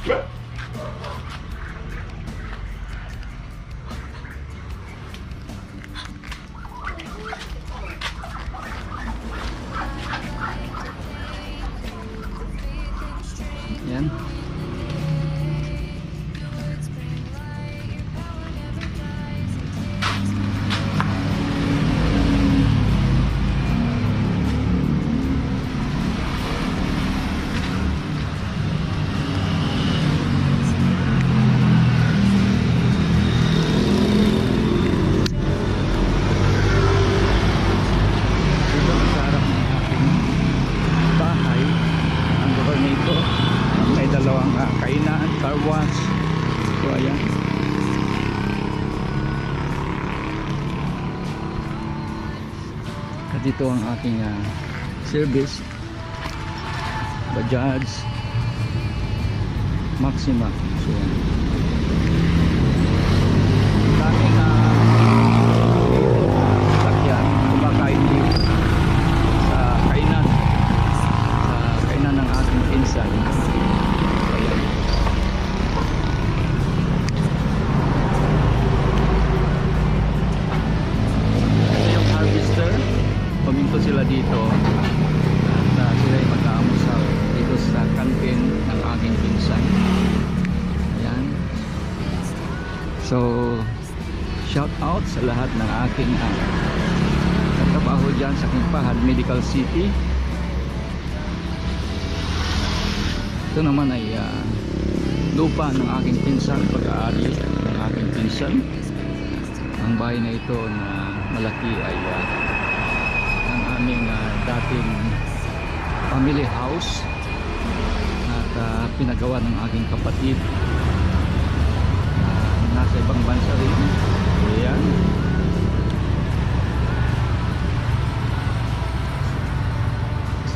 Yan. Kainan, car wash. So ayan. At ito ang aking service. Bajaj Maxima. So ayan. Daming sakyan kumakain dito sa kainan. Sa kainan ng aking pinsan. Paminto sila dito at sila ay mag-aamusal dito sa kantin ng aking pinsan. Ayan. So shout out sa lahat ng aking katrabaho dyan sa Kimpahad Medical City. Ito naman ay lupa ng aking pinsan, pag-aari ng aking pinsan. Ang bahay na ito na malaki ay ang aming dating family house at pinagawa ng aking kapatid, nasa ibang bansa rin. Ayan.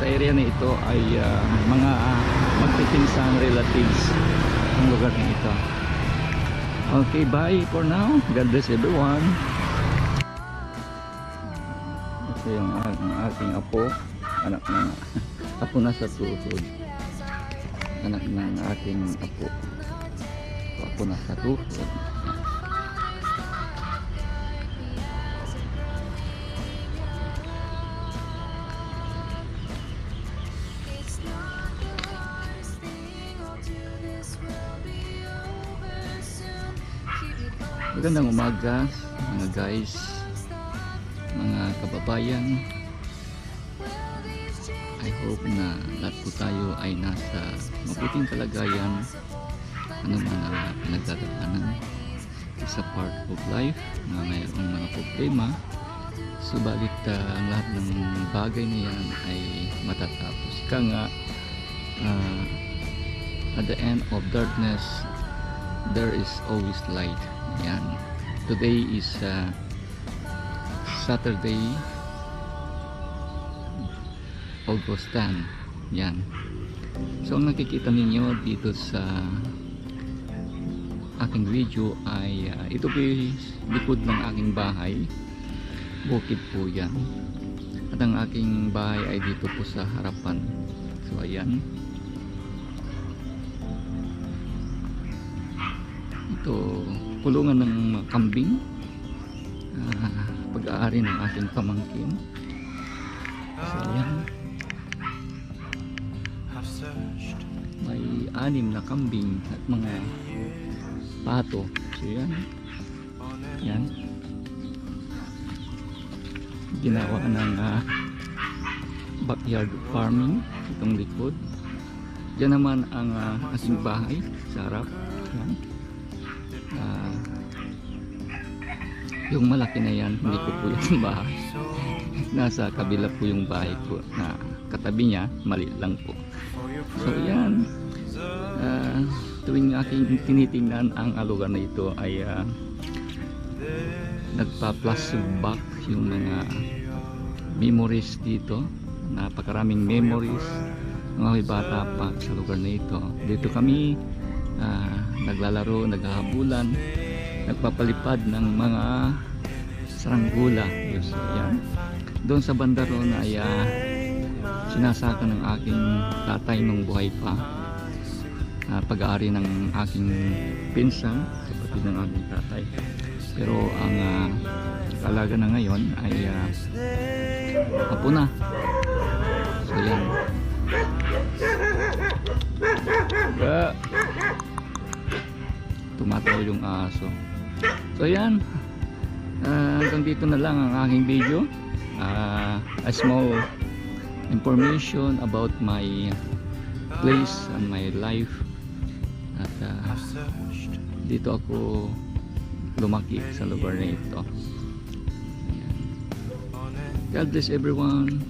Sa area na ito ay mga magpipinsang relatives ang lugar na ito. Okay, bye for now. God bless everyone. Ito yung aking apo, anak ng apo na sa tuhod, anak ng aking apo, apo na sa tuhod. Magandang umaga mga guys, mga kababayan. I hope na lahat po tayo ay nasa mabuting kalagayan, ano man ang pinagdadaanan sa part of life na mayroong mga problema. Subalit ang lahat ng bagay na yan ay matatapos. Ika nga, at the end of darkness there is always light. Yan. Today is Saturday, August 10. Yan. So ang nakikita ninyo dito sa aking video ay ito po yung likod ng aking bahay. Bukid po yan. At ang aking bahay ay dito po sa harapan. So ayan. Ito kulungan ng kambing, pag-aari ng aking pamangkin. So ayan, may 6 na kambing at mga pato. So yan, yan ginawa ng backyard farming itong likod. Diyan naman ang aking bahay sa harap. Yan. Yung malaki na yan, hindi ko po yung bahay. Nasa kabila po yung bahay ko na katabi niya, maliit lang po. So yan, tuwing aking tinitingnan ang lugar na ito ay nagpa-flashback yung mga memories dito. Napakaraming memories ng mga bata pa sa lugar na ito. Dito kami naglalaro, naghahabulan, nagpapalipad ng mga saranggula. So, yan. Doon sa banda roon ay sinasaka ng aking tatay nung buhay pa. pag-aari ng aking pinsan, kapatid ng aking tatay. Pero ang kalaga na ngayon ay apo na. So yan. Tumataw yung aso. So yan. Hanggang dito na lang ang aking video. A small information about my place and my life. At dito ako lumaki sa lugar na ito. Ayan. God bless everyone.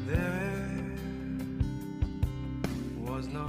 There was no